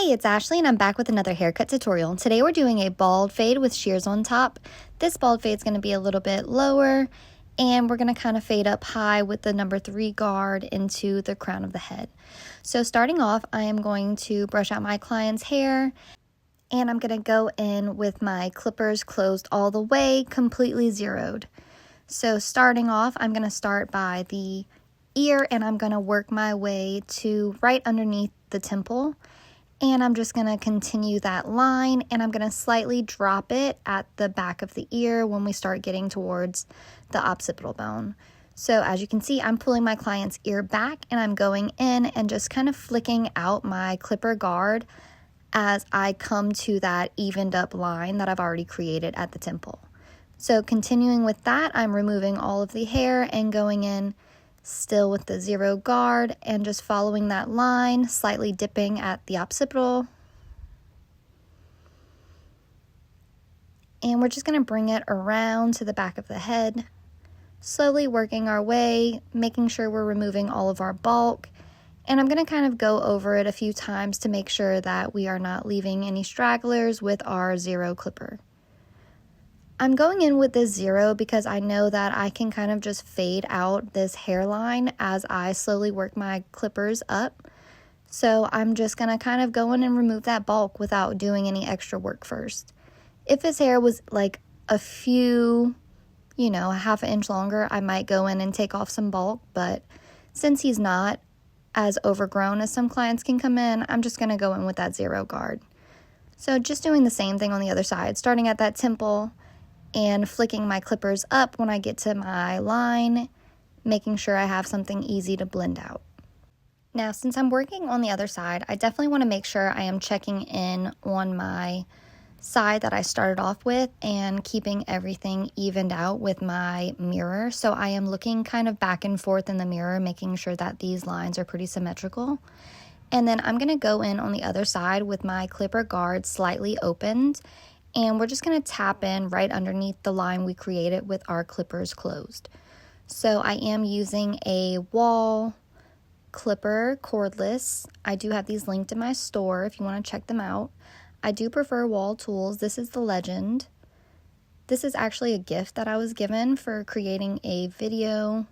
Hey, it's Ashley and I'm back with another haircut tutorial. Today we're doing a bald fade with shears on top. This bald fade is going to be a little bit lower and we're going to kind of fade up high with the number 3 guard into the crown of the head. So starting off, I am going to brush out my client's hair and I'm going to go in with my clippers closed all the way, completely zeroed. So starting off, I'm going to start by the ear and I'm going to work my way to right underneath the temple. And I'm just going to continue that line and I'm going to slightly drop it at the back of the ear when we start getting towards the occipital bone. So as you can see, I'm pulling my client's ear back and I'm going in and just kind of flicking out my clipper guard as I come to that evened up line that I've already created at the temple. So continuing with that, I'm removing all of the hair and going in still with the 0 guard and just following that line, slightly dipping at the occipital. And we're just going to bring it around to the back of the head, slowly working our way, making sure we're removing all of our bulk. And I'm going to kind of go over it a few times to make sure that we are not leaving any stragglers with our 0 clipper. I'm going in with this 0 because I know that I can kind of just fade out this hairline as I slowly work my clippers up. So I'm just going to kind of go in and remove that bulk without doing any extra work first. If his hair was like a few, a half an inch longer, I might go in and take off some bulk. But since he's not as overgrown as some clients can come in, I'm just going to go in with that 0 guard. So just doing the same thing on the other side, starting at that temple and flicking my clippers up when I get to my line, making sure I have something easy to blend out. Now, since I'm working on the other side, I definitely want to make sure I am checking in on my side that I started off with and keeping everything evened out with my mirror. So I am looking kind of back and forth in the mirror, making sure that these lines are pretty symmetrical. And then I'm going to go in on the other side with my clipper guard slightly opened. And we're just going to tap in right underneath the line we created with our clippers closed. So I am using a wall clipper, cordless. I do have these linked in my store if you want to check them out. I do prefer wall tools. This is the Legend. This is actually a gift that I was given for creating a video.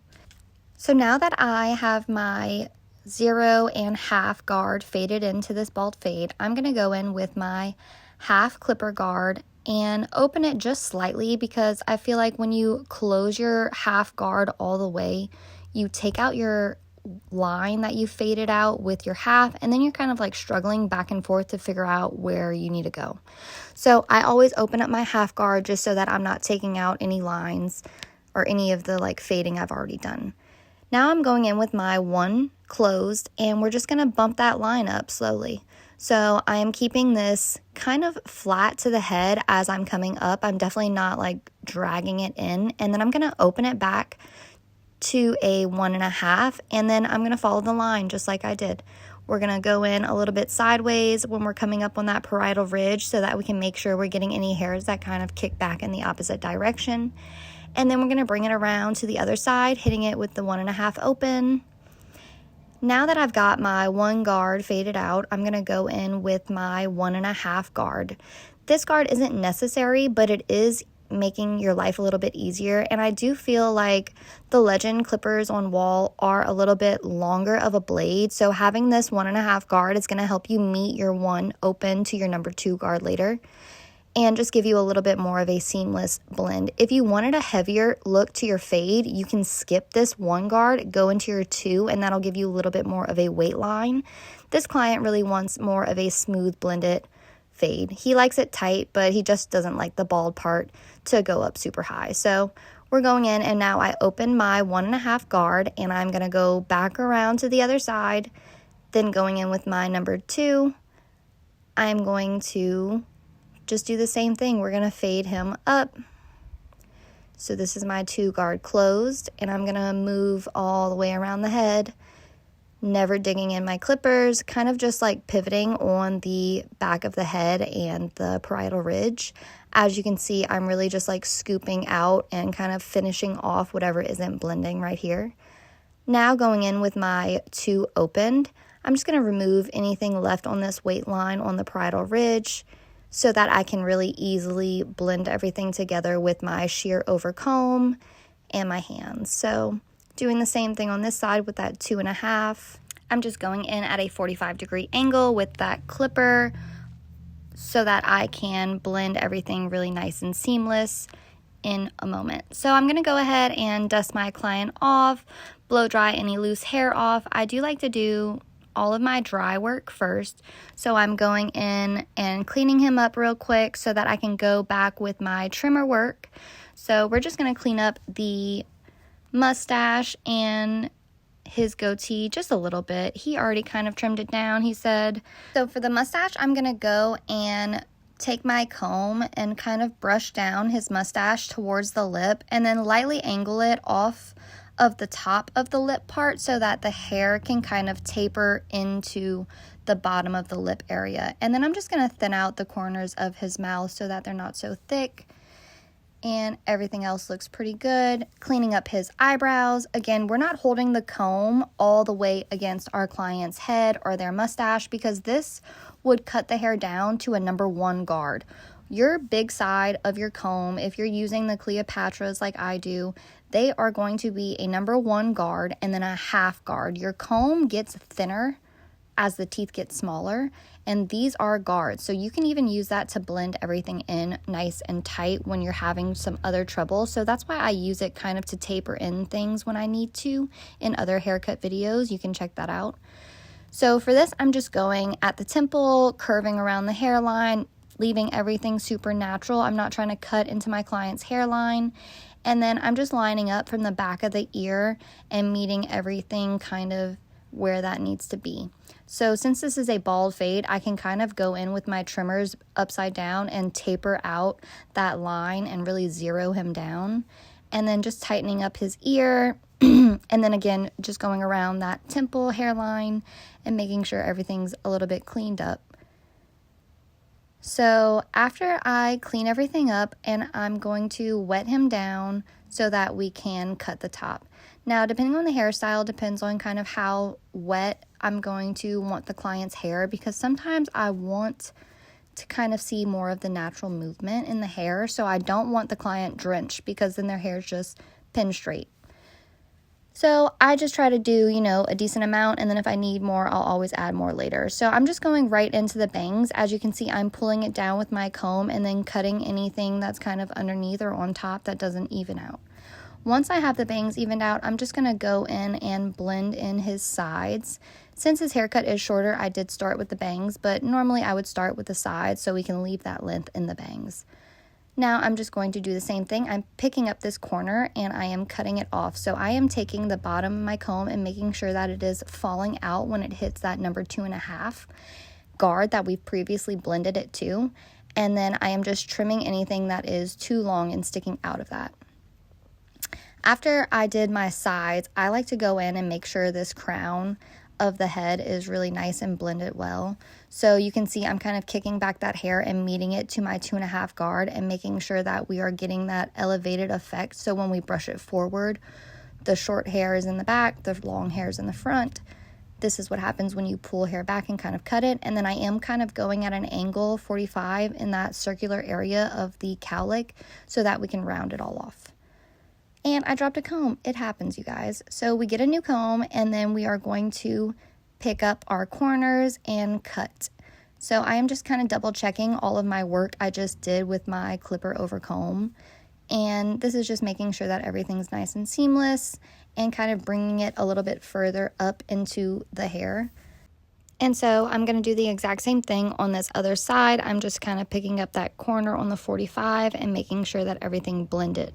So now that I have my 0 and half guard faded into this bald fade, I'm going to go in with my half clipper guard and open it just slightly because I feel like when you close your half guard all the way, you take out your line that you faded out with your half and then you're kind of like struggling back and forth to figure out where you need to go. So I always open up my half guard just so that I'm not taking out any lines or any of the like fading I've already done. Now I'm going in with my 1 closed and we're just going to bump that line up slowly. So I am keeping this kind of flat to the head as I'm coming up. I'm definitely not like dragging it in. And then I'm going to open it back to a 1.5. And then I'm going to follow the line just like I did. We're going to go in a little bit sideways when we're coming up on that parietal ridge so that we can make sure we're getting any hairs that kind of kick back in the opposite direction. And then we're going to bring it around to the other side, hitting it with the 1.5 open. Now that I've got my 1 guard faded out, I'm going to go in with my 1.5 guard. This guard isn't necessary, but it is making your life a little bit easier. And I do feel like the Legend clippers on wall are a little bit longer of a blade. So having this 1.5 guard is going to help you meet your 1 open to your number 2 guard later. And just give you a little bit more of a seamless blend. If you wanted a heavier look to your fade, you can skip this 1 guard, go into your 2, and that'll give you a little bit more of a weight line. This client really wants more of a smooth blended fade. He likes it tight, but he just doesn't like the bald part to go up super high. So we're going in and now I open my 1.5 guard and I'm going to go back around to the other side. Then going in with my number 2, I'm going to just do the same thing. We're going to fade him up. So this is my 2 guard closed and I'm going to move all the way around the head, never digging in my clippers, kind of just like pivoting on the back of the head and the parietal ridge. As you can see, I'm really just like scooping out and kind of finishing off whatever isn't blending right here. Now going in with my 2 opened, I'm just going to remove anything left on this weight line on the parietal ridge so that I can really easily blend everything together with my shear over comb and my hands. So doing the same thing on this side with that 2.5. I'm just going in at a 45-degree angle with that clipper so that I can blend everything really nice and seamless in a moment. So I'm going to go ahead and dust my client off, blow dry any loose hair off. I do like to do all of my dry work first, so I'm going in and cleaning him up real quick so that I can go back with my trimmer work. So we're just going to clean up the mustache and his goatee just a little bit. He already kind of trimmed it down, he said. So for the mustache, I'm gonna go and take my comb and kind of brush down his mustache towards the lip and then lightly angle it off of the top of the lip part so that the hair can kind of taper into the bottom of the lip area. And then I'm just gonna thin out the corners of his mouth so that they're not so thick. And everything else looks pretty good. Cleaning up his eyebrows. Again, we're not holding the comb all the way against our client's head or their mustache because this would cut the hair down to a number 1 guard. Your big side of your comb, if you're using the Cleopatras like I do, they are going to be a number 1 guard and then a half guard. Your comb gets thinner as the teeth get smaller, and these are guards, so you can even use that to blend everything in nice and tight when you're having some other trouble. So that's why I use it kind of to taper in things when I need to in other haircut videos. You can check that out. So for this, I'm just going at the temple, curving around the hairline, leaving everything super natural. I'm not trying to cut into my client's hairline. And then I'm just lining up from the back of the ear and meeting everything kind of where that needs to be. So since this is a bald fade, I can kind of go in with my trimmers upside down and taper out that line and really zero him down. And then just tightening up his ear. And then again, just going around that temple hairline and making sure everything's a little bit cleaned up. So after I clean everything up, and I'm going to wet him down so that we can cut the top. Now, depending on the hairstyle, depends on kind of how wet I'm going to want the client's hair, because sometimes I want to kind of see more of the natural movement in the hair. So I don't want the client drenched because then their hair is just pin straight. So I just try to do, a decent amount, and then if I need more, I'll always add more later. So I'm just going right into the bangs. As you can see, I'm pulling it down with my comb and then cutting anything that's kind of underneath or on top that doesn't even out. Once I have the bangs evened out, I'm just going to go in and blend in his sides. Since his haircut is shorter, I did start with the bangs, but normally I would start with the sides so we can leave that length in the bangs. Now I'm just going to do the same thing. I'm picking up this corner and I am cutting it off. So I am taking the bottom of my comb and making sure that it is falling out when it hits that number 2.5 guard that we've previously blended it to. And then I am just trimming anything that is too long and sticking out of that. After I did my sides, I like to go in and make sure this crown of the head is really nice and blended well. So you can see I'm kind of kicking back that hair and meeting it to my 2.5 guard and making sure that we are getting that elevated effect. So when we brush it forward, the short hair is in the back, the long hair is in the front. This is what happens when you pull hair back and kind of cut it. And then I am kind of going at an angle 45 in that circular area of the cowlick so that we can round it all off. And I dropped a comb. It happens, you guys. So we get a new comb, and then we are going to pick up our corners and cut. So I am just kind of double checking all of my work I just did with my clipper over comb. And this is just making sure that everything's nice and seamless and kind of bringing it a little bit further up into the hair. And so I'm going to do the exact same thing on this other side. I'm just kind of picking up that corner on the 45 and making sure that everything blended.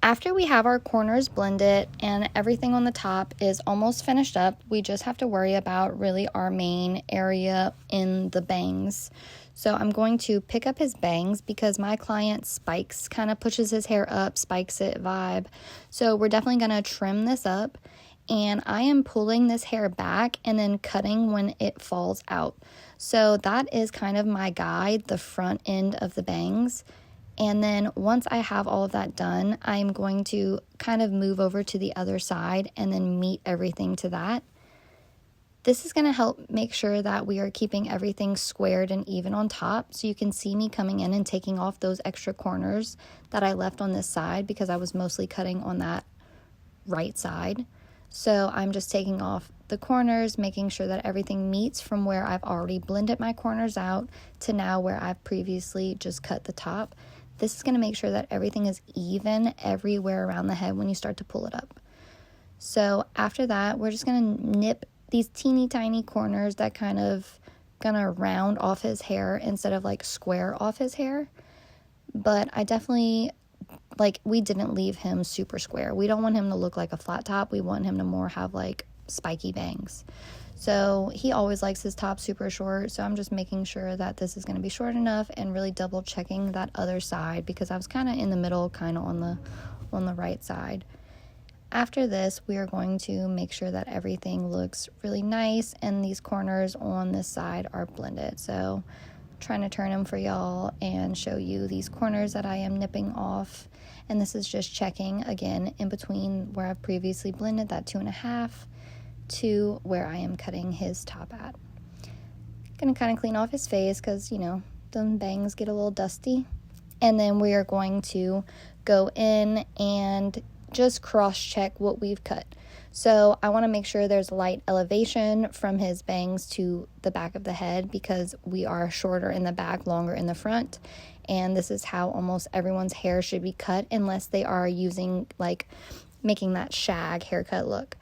After we have our corners blended and everything on the top is almost finished up, we just have to worry about really our main area in the bangs. So I'm going to pick up his bangs because my client spikes, kind of pushes his hair up, spikes it vibe. So we're definitely going to trim this up, and I am pulling this hair back and then cutting when it falls out. So that is kind of my guide, the front end of the bangs. And then once I have all of that done, I'm going to kind of move over to the other side and then meet everything to that. This is going to help make sure that we are keeping everything squared and even on top. So you can see me coming in and taking off those extra corners that I left on this side because I was mostly cutting on that right side. So I'm just taking off the corners, making sure that everything meets from where I've already blended my corners out to now where I've previously just cut the top. This is going to make sure that everything is even everywhere around the head when you start to pull it up. So after that, we're just going to nip these teeny tiny corners that kind of gonna round off his hair instead of like square off his hair. But I definitely, like, we didn't leave him super square. We don't want him to look like a flat top. We want him to more have like spiky bangs. So he always likes his top super short. So I'm just making sure that this is going to be short enough and really double checking that other side because I was kind of in the middle, kind of on the right side. After this, we are going to make sure that everything looks really nice and these corners on this side are blended. So trying to turn them for y'all and show you these corners that I am nipping off. And this is just checking again in between where I've previously blended that 2.5 to where I am cutting his top at. Gonna kind of clean off his face because, you know, the bangs get a little dusty. And then we are going to go in and just cross-check what we've cut. So I want to make sure there's light elevation from his bangs to the back of the head because we are shorter in the back, longer in the front. And this is how almost everyone's hair should be cut unless they are using, like, making that shag haircut look.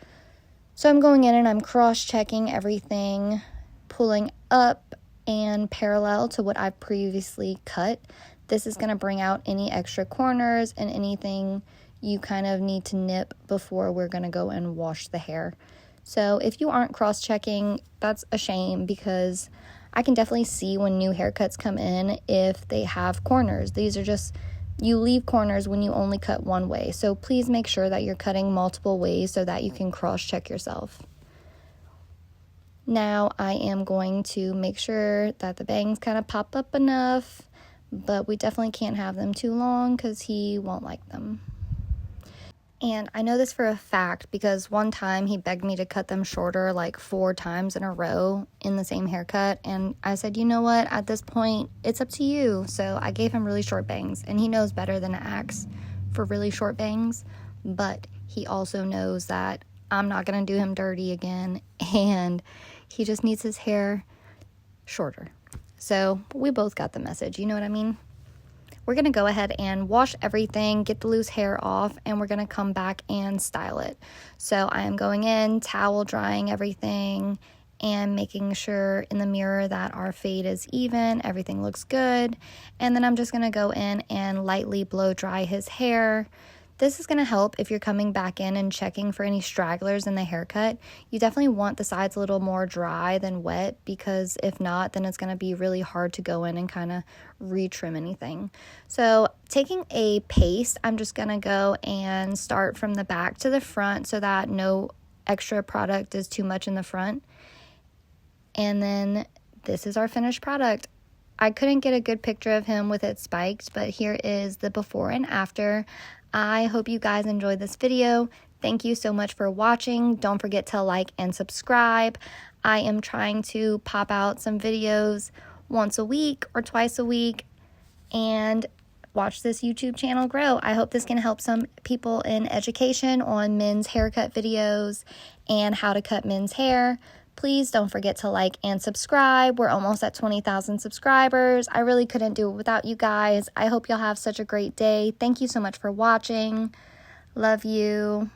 So I'm going in and I'm cross-checking everything, pulling up and parallel to what I've previously cut. This is going to bring out any extra corners and anything you kind of need to nip before we're going to go and wash the hair. So if you aren't cross-checking, that's a shame because I can definitely see when new haircuts come in if they have corners. These are just, you leave corners when you only cut one way. So please make sure that you're cutting multiple ways so that you can cross-check yourself. Now I am going to make sure that the bangs kind of pop up enough, but we definitely can't have them too long because he won't like them. And I know this for a fact because one time he begged me to cut them shorter like 4 times in a row in the same haircut. And I said, you know what, at this point, it's up to you. So I gave him really short bangs and he knows better than to ask for really short bangs. But he also knows that I'm not going to do him dirty again and he just needs his hair shorter. So we both got the message, you know what I mean? We're going to go ahead and wash everything, get the loose hair off, and we're going to come back and style it. So I am going in, towel drying everything, and making sure in the mirror that our fade is even, everything looks good. And then I'm just going to go in and lightly blow dry his hair. This is going to help if you're coming back in and checking for any stragglers in the haircut. You definitely want the sides a little more dry than wet because if not, then it's going to be really hard to go in and kind of retrim anything. So taking a paste, I'm just going to go and start from the back to the front so that no extra product is too much in the front. And then this is our finished product. I couldn't get a good picture of him with it spiked, but here is the before and after. I hope you guys enjoyed this video. Thank you so much for watching. Don't forget to like and subscribe. I am trying to pop out some videos once a week or twice a week and watch this YouTube channel grow. I hope this can help some people in education on men's haircut videos and how to cut men's hair. Please don't forget to like and subscribe. We're almost at 20,000 subscribers. I really couldn't do it without you guys. I hope y'all have such a great day. Thank you so much for watching. Love you.